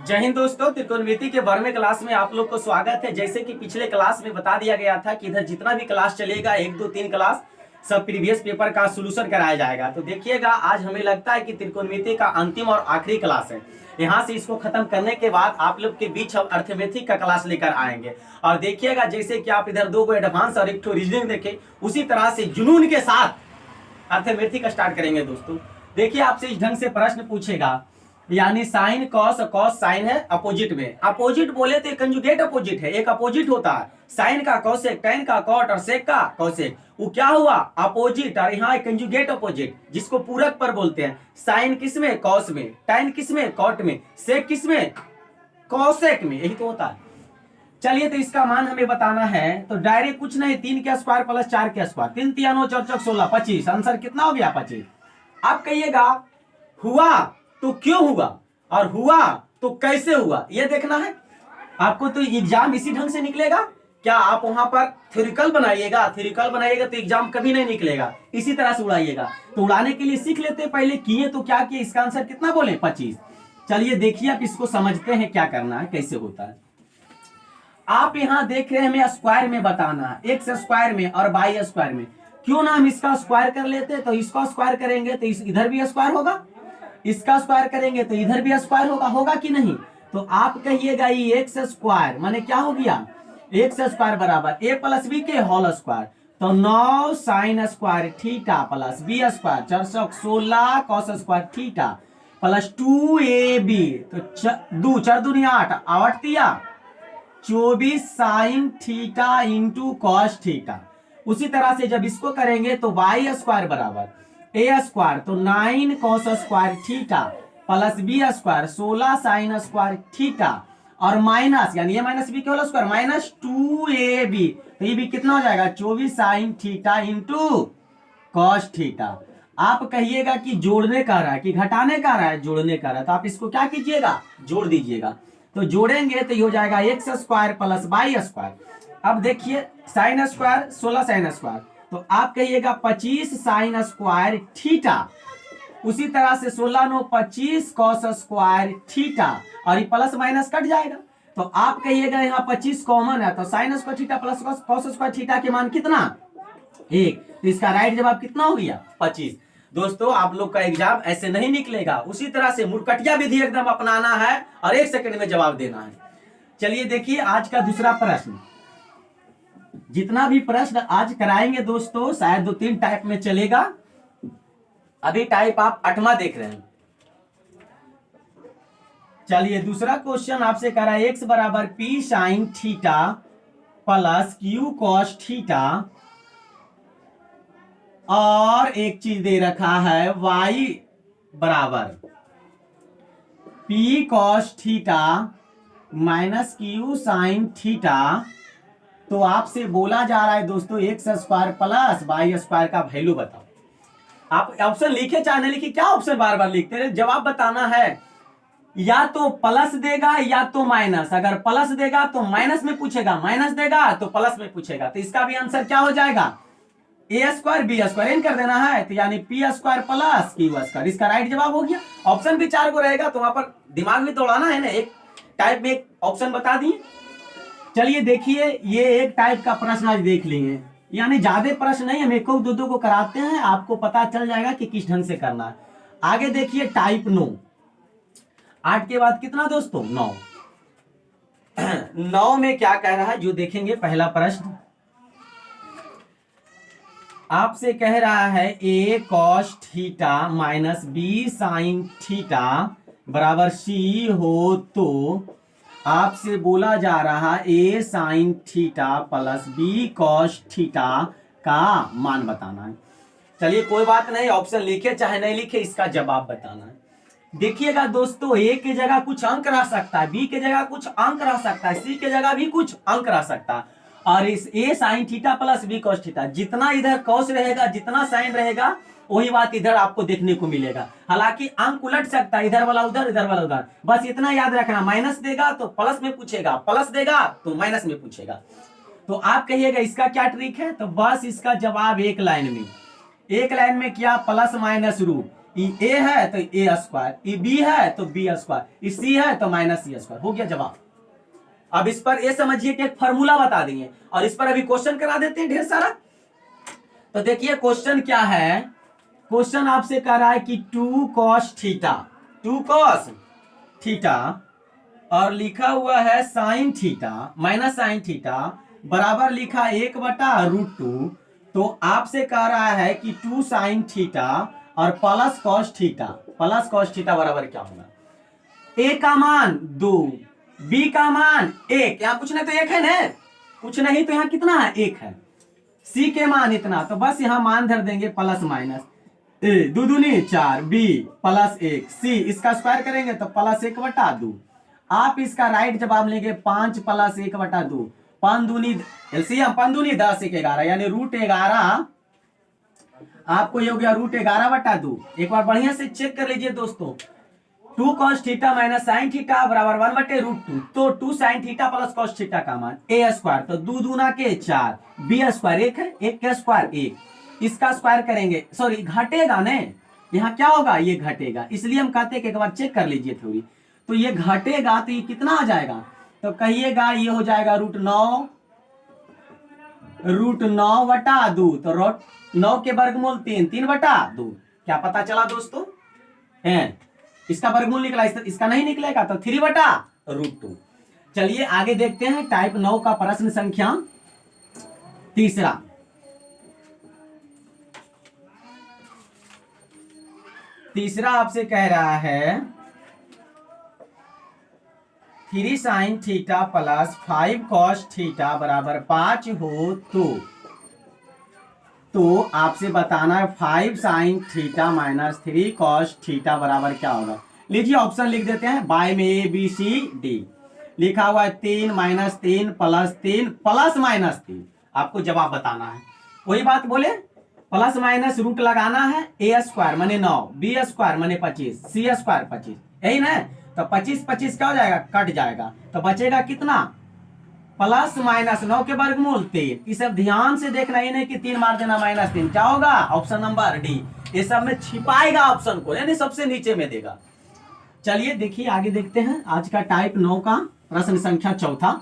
जय हिंद दोस्तों, त्रिकोणमिति के 12वें क्लास में आप लोग को स्वागत है। जैसे कि पिछले क्लास में बता दिया गया था कि इधर जितना भी क्लास चलेगा 1, 2, 3 क्लास सब प्रीवियस पेपर का सॉल्यूशन कराया जाएगा। तो देखिएगा, आज हमें लगता है कि त्रिकोणमिति का अंतिम और आखिरी क्लास है। यहाँ से इसको खत्म करने के बाद आप लोग के बीच हम अर्थमेटिक का क्लास लेकर आएंगे। और देखिएगा, जैसे कि आप इधर 2 गो एडवांस और 1 रीजनिंग देखे, उसी तरह से जुनून के साथ अर्थमेटिक स्टार्ट करेंगे। दोस्तों देखिए, आपसे इस ढंग से प्रश्न पूछेगा, यानी साइन कॉस, कॉस साइन है अपोजिट में। अपोजिट बोले तो कंजुगेट अपोजिट है, एक अपोजिट होता है। साइन का कॉसेक, टैन का कॉट और सेक का कॉसेक, वो क्या हुआ? अपोजिट। और यहाँ कंजुगेट अपोजिट जिसको पूरक पर बोलते हैं। साइन किसमें? कॉस में। टैन किसमें? कॉट में। सेक किसमें? कॉसेक में। यही तो होता है। चलिए, तो इसका मान हमें बताना है। तो डायरेक्ट कुछ नहीं, 3 के स्क्वायर प्लस 4 के स्क्वायर, 3 3 9 4 4 16 25। आंसर कितना हो गया? 25। आप कहिएगा हुआ तो क्यों हुआ और हुआ तो कैसे हुआ, यह देखना है आपको। तो एग्जाम इसी ढंग से निकलेगा क्या? आप वहां पर थ्योरिकल बनाइएगा तो एग्जाम कभी नहीं निकलेगा। इसी तरह से उड़ाइएगा। तो उड़ाने के लिए सीख लेते हैं, पहले किए तो क्या किए। इसका आंसर कितना बोले? 25। चलिए देखिए, आप इसको समझते हैं क्या करना है, कैसे होता है। आप यहां देख रहे हैं, हमें स्क्वायर में बताना है, एक्स स्क्वायर में और वाई स्क्वायर में। क्यों ना हम इसका स्क्वायर कर लेते हैं। तो इसका स्क्वायर करेंगे तो इधर भी स्क्वायर होगा, इसका स्क्वायर करेंगे तो इधर भी स्क्वायर होगा। होगा कि नहीं? तो आप कहिएगा ये एक्स स्क्वायर माने क्या हो गया? एक्स स्क्वायर बराबर ए प्लस बी के होल स्क्वायर। तो 9 sine square theta plus B square 416 cos square theta plus 2ab। तो 2 4 दूनी 8, 8 दिया 24 sine theta into cos theta. उसी तरह से जब इसको करेंगे तो वाई स्क्वायर बराबर ए स्क्वायर, तो 9 cos square theta plus B square 16 sine square theta और माइनस, यानी ये माइनस बी के होल स्क्वायर माइनस 2ab। तो ये भी कितना हो जाएगा? 24 sine theta into cos theta. आप कहिएगा कि जोड़ने का रहा है कि घटाने का रहा है? जोड़ने का रहा है। तो आप इसको क्या कीजिएगा? जोड़ दीजिएगा। तो जोड़ेंगे तो ये हो जाएगा X square plus Y square. अब देखिए, साइन स्क्वायर 16 साइन स्क्वायर, तो आप कहिएगा 25 साइन स्क्वायर थीटा। उसी तरह से 16 9 25 कॉस स्क्वायर थीटा, और ये प्लस माइनस कट जाएगा। तो आप कहिएगा यहाँ 25 कॉमन है, तो sign square theta plus cos square theta के मान कितना? 1। तो इसका राइट जवाब कितना हो गया? 25। दोस्तों, आप लोग का एग्जाम ऐसे नहीं निकलेगा, उसी तरह से मुरकटिया विधि एकदम अपनाना है और 1 सेकंड में जवाब देना है। चलिए देखिए, आज का दूसरा प्रश्न। जितना भी प्रश्न आज कराएंगे दोस्तों, शायद 2-3 टाइप में चलेगा। अभी टाइप आप 8वां देख रहे हैं। चलिए, दूसरा क्वेश्चन आपसे करा, एक्स बराबर P sine theta plus Q cos theta, और एक चीज दे रखा है y बराबर p cos theta minus Q sine theta. तो आपसे बोला जा रहा है दोस्तों, X square plus Y square का वैल्यू बताओ। आप ऑप्शन लिखे चाहे नहीं लिखे, क्या ऑप्शन बार बार लिखते रहे? जवाब बताना है। या तो प्लस देगा या तो माइनस। अगर प्लस देगा तो माइनस में पूछेगा, माइनस देगा तो प्लस में पूछेगा। तो इसका भी आंसर क्या हो जाएगा? ए स्क्वायर बी स्क्वायर इन कर देना है। तो यानी P square plus Q square, इसका राइट जवाब हो गया। ऑप्शन भी 4 को रहेगा, तो वहां पर दिमाग भी दौड़ाना है ना। एक टाइप में एक ऑप्शन बता दिए। चलिए देखिए, ये एक टाइप का प्रश्न आज देख लिए, यानी ज्यादा प्रश्न नहीं, हम 1 2 को कराते हैं, आपको पता चल जाएगा कि किस ढंग से करना है। आगे देखिए, टाइप 9। 8 के बाद कितना दोस्तों? 9। 9 में क्या कह रहा है जो देखेंगे। पहला प्रश्न आपसे कह रहा है a cos theta minus B sine theta बराबर सी हो, तो आपसे बोला जा रहा a sine theta plus B cos theta का मान बताना है। चलिए कोई बात नहीं, ऑप्शन लिखे चाहे नहीं लिखे, इसका जवाब बताना है। देखिएगा दोस्तों, a के जगह कुछ अंक रह सकता है, b के जगह कुछ अंक रह सकता है, c के जगह भी कुछ अंक रह सकता है। और इस a sine theta plus b cos theta, जितना इधर कॉस रहेगा, जितना साइन रहेगा, वही बात इधर आपको देखने को मिलेगा। हालांकि अंक उलट सकता है, इधर वाला उधर, इधर वाला उधर। बस इतना याद रखना, माइनस देगा तो प्लस में पूछेगा, प्लस देगा तो माइनस में पूछेगा। तो आप कहिएगा इसका क्या ट्रिक है? तो बस इसका जवाब एक लाइन में क्या? Plus minus root. ए है तो ए स्क्वायर, ई बी है तो बी स्क्वायर, ई सी है तो माइनस सी स्क्वायर। हो गया जवाब। अब इस पर ये समझिए कि एक फॉर्मूला बता देंगे और इस पर अभी क्वेश्चन करा देते हैं ढेर सारा। तो देखिए क्वेश्चन क्या है। क्वेश्चन आपसे कह रहा है कि 2 cos थीटा, 2 cos थीटा और लिखा हुआ है sine theta minus sine theta बराबर लिखा 1/√2। तो आपसे कह रहा है कि 2 साइन थीटा और plus cos theta, plus cos theta बराबर क्या होगा। ए का मान 2, बी का मान 1, यहाँ कुछ नहीं तो 1 है ना, कुछ नहीं तो यहाँ कितना है 1 है। सी के मान इतना, तो बस यहाँ मान धर देंगे प्लस माइनस, ए 2 दूनी 4, बी प्लस 1, सी इसका स्क्वायर करेंगे तो प्लस 1/2। आप इसका राइट जवाब लेंगे 5 प्लस 1/2, 5 दूनी एलसीएम 5 दूनी 10 1 11 यानी √11। आपको ये हो गया √11/2। एक बार बढ़िया से चेक कर लीजिए दोस्तों। 2 cos theta minus sine theta बराबर 1/√2। तो 2 sign theta plus cos theta का मान ए स्क्वायर, तो 2 दूना के 4, बी स्क्वायर 1 है, 1 का स्क्वायर 1, इसका स्क्वायर करेंगे, सॉरी घटेगा ने, यहाँ क्या होगा ये घटेगा, इसलिए हम कहते हैं कि एक बार चेक कर लीजिए थोड़ी। तो ये घटेगा तो ये कितना आ जाएगा, तो कहिएगा ये हो जाएगा √9 √9/2। तो 9 के वर्गमूल 3, 3/2। क्या पता चला दोस्तों है, इसका वर्गमूल निकला, इसका नहीं निकलेगा तो 3/√2। चलिए आगे देखते हैं टाइप 9 का प्रश्न संख्या तीसरा। तीसरा आपसे कह रहा है 3 sign theta plus 5 cos theta बराबर 5 हो तो आपसे बताना है 5 sine theta minus 3 cos theta बराबर क्या होगा। लीजिए ऑप्शन लिख देते हैं, बाय में ए बी सी डी लिखा हुआ है 3 -3 प्लस 3 प्लस -3। आपको जवाब बताना है, वही बात बोले प्लस माइनस रूट लगाना है, ए स्क्वायर माने 9, बी स्क्वायर माने 25, सी स्क्वायर 25, यही ना। तो 25 25 क्या हो जाएगा, कट जाएगा, तो बचेगा कितना प्लस माइनस 9 के वर्गमूल 3। ये सब ध्यान से देखना ही नहीं कि 3 मार देना -3, क्या होगा ऑप्शन नंबर डी। ये सब में छिपाएगा ऑप्शन को, यानी सबसे नीचे में देगा। चलिए देखिए आगे देखते हैं आज का टाइप 9 का प्रश्न संख्या चौथा।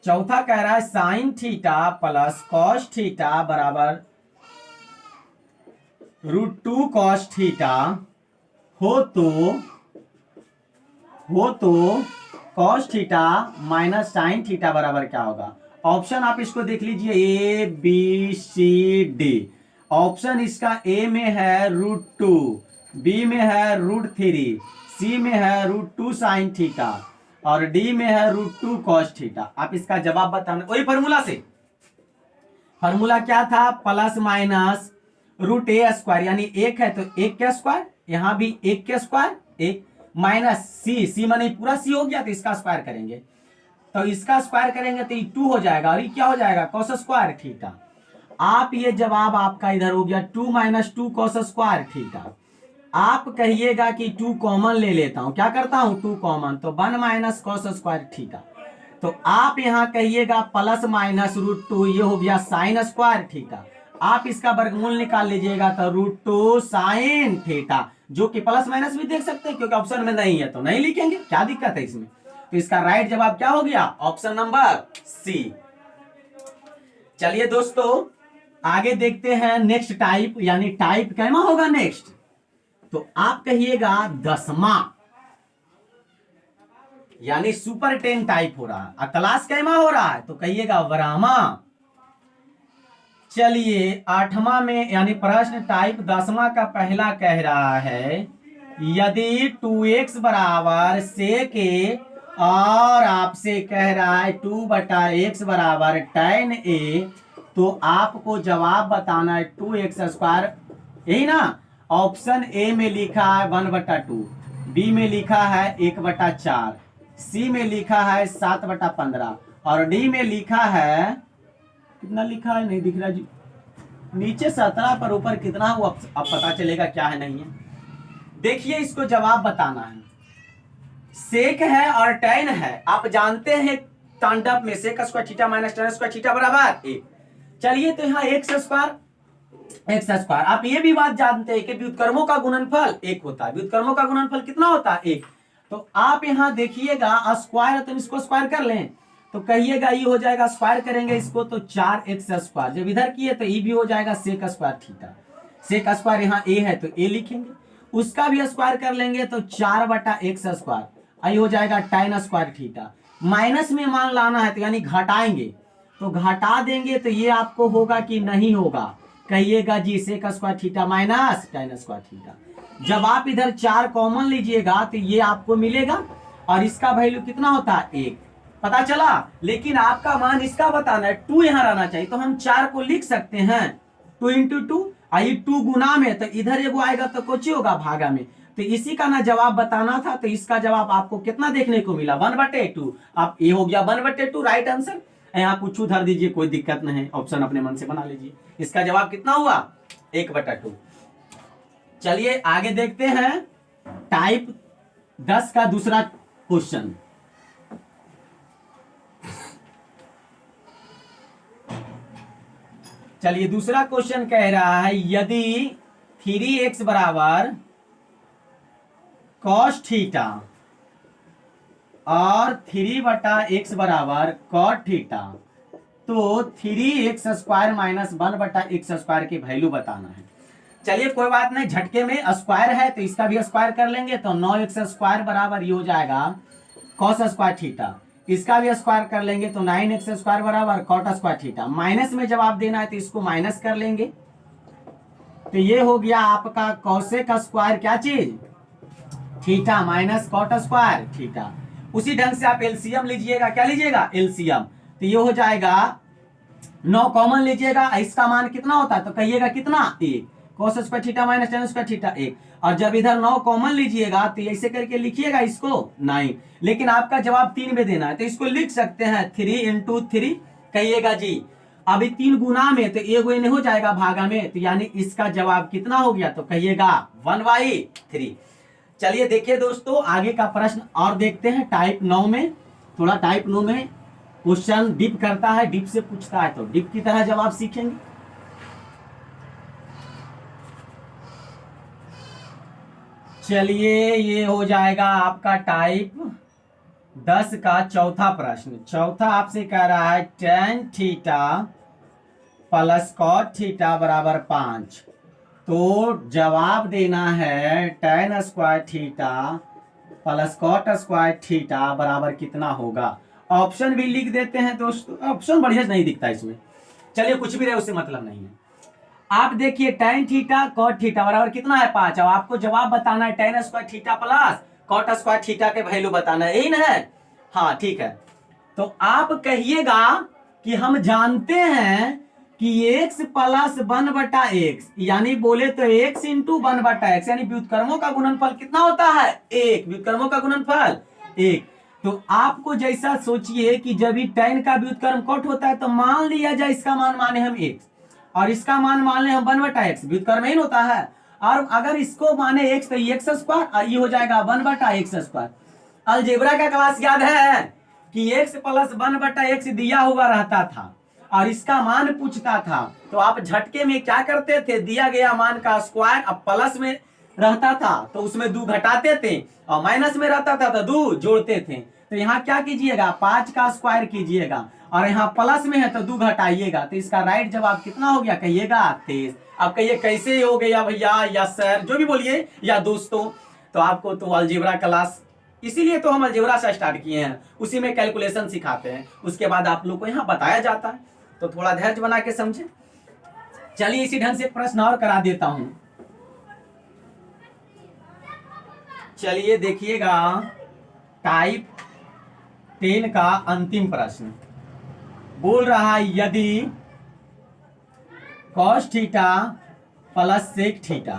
चौथा कह रहा है sine theta plus cos theta बराबर √2 cos थीटा हो तो cos theta minus sine theta बराबर क्या होगा। ऑप्शन आप इसको देख लीजिए, A B C D. Option इसका ए में है √2, बी में है √3, सी में है √2 साइन थीटा और डी में है √2 cos थीटा। आप इसका जवाब बताना वही फॉर्मूला से। फॉर्मूला क्या था, प्लस माइनस √a स्क्वायर यानी 1 है तो 1 का स्क्वायर, यहां भी 1 का स्क्वायर, 1 माइनस सी माने पूरा सी हो गया तो इसका स्क्वायर करेंगे, तो इसका स्क्वायर करेंगे तो 2 हो जाएगा और ये क्या हो जाएगा cos स्क्वायर थीटा। आप ये जवाब आपका इधर हो गया 2 - 2 cos स्क्वायर थीटा। आप कहिएगा कि 2 कॉमन ले लेता हूं, क्या करता हूं 2 कॉमन, तो 1 - cos स्क्वायर थीटा। तो आप यहां कहिएगा प्लस माइनस √2, ये हो गया साइन स्क्वायर थीटा। आप इसका वर्गमूल निकाल लीजिएगा तो √2 साइन थीटा, जो कि प्लस माइनस भी देख सकते हैं क्योंकि ऑप्शन में नहीं है तो नहीं लिखेंगे, क्या दिक्कत है इसमें। तो इसका राइट जवाब क्या हो गया, ऑप्शन नंबर सी। चलिए दोस्तों आगे देखते हैं नेक्स्ट टाइप, यानी टाइप कैमा होगा नेक्स्ट, तो आप कहिएगा 10वां, यानी सुपर 10 टाइप हो रहा है। क्लास कैमा हो रहा है तो कहिएगा ब्राह्मा। चलिए 8वां में यानी प्रश्न टाइप 10वां का पहला कह रहा है यदि 2x बराबर सेक ए और आपसे कह रहा है 2/x बराबर tan a, तो आपको जवाब बताना है 2x², यही ना। ऑप्शन ए में लिखा है 1/2, बी में लिखा है 1/4, सी में लिखा है 7/15 और डी में लिखा है कितना लिखा है नहीं दिख रहा जी, नीचे 17 पर ऊपर कितना हुआ अब पता चलेगा क्या है नहीं है। देखिए इसको जवाब बताना है, सेक है और टैन है, आप जानते हैं तांडव में sec square theta minus tan square theta बराबर 1। चलिए तो यहाँ एक्स स्क्वायर आप ये भी बात जानते हैं कि व्युत्क्रमों का गुणनफल 1 होता है। व्युत्क्रमों का गुणनफल कितना होता है 1। तो आप यहाँ देखिएगा स्क्वायर, तो इसको स्क्वायर कर लें तो कहिएगा ये हो जाएगा, स्क्वायर करेंगे इसको तो 4x स्क्वायर, जब इधर किए तो ये भी हो जाएगा sec square theta. Sec square यहाँ a है तो a लिखेंगे, उसका भी स्क्वायर कर लेंगे तो 4/x स्क्वायर, आई हो जाएगा tan स्क्वायर थीटा। माइनस में मान लाना है तो यानी घटाएंगे, तो घटा देंगे तो ये आपको होगा कि नहीं होगा, कहिएगा जी sec square theta minus tan square theta. जब आप इधर 4 कॉमन लीजिएगा तो ये आपको मिलेगा और इसका वैल्यू कितना होता है 1, पता चला। लेकिन आपका मान इसका बताना है, 2 यहाँ रहना चाहिए, तो हम 4 को लिख सकते हैं 2 इंटू 2, आई 2 गुना में तो इधर एगो आएगा तो कुछ होगा भागा में, तो इसी का ना जवाब बताना था। तो इसका जवाब आपको कितना देखने को मिला 1/2। आप ये हो गया 1/2 राइट आंसर। यहाँ कुछ धर दीजिए, कोई दिक्कत नहीं, ऑप्शन अपने मन से बना लीजिए। इसका जवाब कितना हुआ 1/2। चलिए आगे देखते हैं टाइप 10 का दूसरा क्वेश्चन। चलिए दूसरा क्वेश्चन कह रहा है यदि 3x बराबर cos थीटा और 3/x बराबर cot थीटा, तो 3x square minus 1/x square की वैल्यू बताना है। चलिए कोई बात नहीं, झटके में स्क्वायर है तो इसका भी स्क्वायर कर लेंगे तो 9x स्क्वायर बराबर ये हो जाएगा cos स्क्वायर थीटा, इसका भी स्क्वायर कर लेंगे तो 9x स्क्वायर बराबर cot स्क्वायर थीटा। माइनस में जवाब देना है तो इसको माइनस कर लेंगे, तो ये हो गया आपका cosec स्क्वायर क्या चीज theta minus cot square theta. उसी ढंग से आप एलसीएम लीजिएगा, क्या लीजिएगा एलसीएम, तो ये हो जाएगा 9 कॉमन लीजिएगा, इसका मान कितना होता है तो कहिएगा कितना 1, cos square theta minus tan square theta 1। और जब इधर 9 कॉमन लीजिएगा तो ऐसे करके लिखिएगा इसको 9, लेकिन आपका जवाब 3 में देना है तो इसको लिख सकते हैं 3 इंटू 3, कहिएगा जी अभी 3 गुना में तो एगो इन्हें हो जाएगा भागा में, तो यानी इसका जवाब कितना हो गया तो कहिएगा 1/3। चलिए देखिए दोस्तों आगे का प्रश्न और देखते हैं टाइप 9 में। थोड़ा टाइप 9 में क्वेश्चन डिप करता है, डिप से पूछता है तो डिप की तरह जवाब सीखेंगे। चलिए ये हो जाएगा आपका टाइप 10 का चौथा प्रश्न। चौथा आपसे कह रहा है tan theta plus cot theta बराबर 5, तो जवाब देना है tan square theta plus cot square theta बराबर कितना होगा। ऑप्शन भी लिख देते हैं दोस्तों, ऑप्शन बढ़िया नहीं दिखता इसमें, चलिए कुछ भी रहे उससे मतलब नहीं है। आप देखिए tan थीटा cot थीटा बराबर कितना है 5, और आपको जवाब बताना है tan square theta plus cot square theta के वैल्यू बताना है, यही ना है। हाँ ठीक है, तो आप कहिएगा कि हम जानते हैं कि x प्लस 1/x, यानी बोले तो x इंटू 1/x, यानी व्युत्क्रमों का गुणनफल कितना होता है 1, व्युत्क्रमों का गुणनफल 1। तो आपको जैसा सोचिए कि जब भी tan का व्युत्क्रम cot होता है तो मान लिया जाए इसका मान माने हम x और इसका मान मान लें हम 1/x, व्युत्क्रम ही होता है। और अगर इसको माने x तो x स्क्वायर और ये हो जाएगा 1/x स्क्वायर। अलजेब्रा का क्लास याद है कि x प्लस 1/x दिया हुआ रहता था और इसका मान पूछता था, तो आप झटके में क्या करते थे, दिया गया मान का स्क्वायर अब प्लस में रहता था तो उसमें 2 घटाते थे और माइनस में रहता था तो 2 जोड़ते थे। तो यहाँ क्या कीजिएगा 5 का स्क्वायर कीजिएगा और यहाँ प्लस में है तो 2 घटाइएगा, तो इसका राइट जवाब कितना हो गया कहिएगा 23। अब कहिए कैसे हो गया भैया या सर जो भी बोलिए या दोस्तों, तो आपको तो अलजेब्रा क्लास, इसीलिए तो हम अलजेब्रा से स्टार्ट किए हैं, उसी में कैलकुलेशन सिखाते हैं, उसके बाद आप लोग को यहाँ बताया जाता है, तो थोड़ा धैर्य बना के समझे। चलिए इसी ढंग से प्रश्न और करा देता हूं। चलिए देखिएगा टाइप 10 का अंतिम प्रश्न बोल रहा है यदि cos theta plus sec theta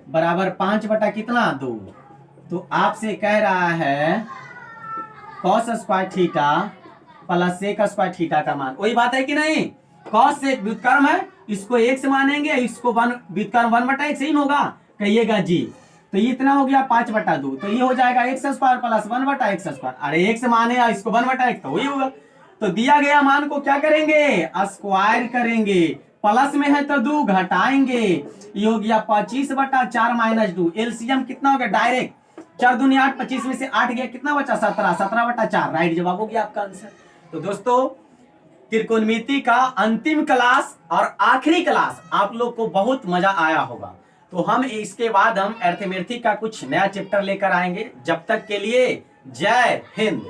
बराबर 5 बटा कितना 2, तो आपसे कह रहा है cos square theta plus sec square theta का मान, वही बात है कि नहीं, cos sec व्युत्क्रम है, इसको x मानेंगे, इसको 1 व्युत्क्रम 1/x ही होगा, कहिएगा जी। तो ये इतना हो गया 5/2, तो ये हो जाएगा X square plus 1/x square. अरे एक्स माने इसको 1/x तो वही होगा। तो दिया गया मान को क्या करेंगे, स्क्वायर करेंगे, प्लस में है तो 2 घटाएंगे, ये हो गया 25/4 माइनस 2। एलसीएम कितना हो गया डायरेक्ट, 4 दूनी 8, 25 में से 8 गया, कितना बचा 17, 17/4 राइट जवाब हो गया आपका आंसर। तो दोस्तों त्रिकोणमिति का अंतिम क्लास और आखिरी क्लास आप लोग को बहुत मजा आया होगा। तो हम इसके बाद हम अर्थमेटिक का कुछ नया चैप्टर लेकर आएंगे। जब तक के लिए जय हिंद।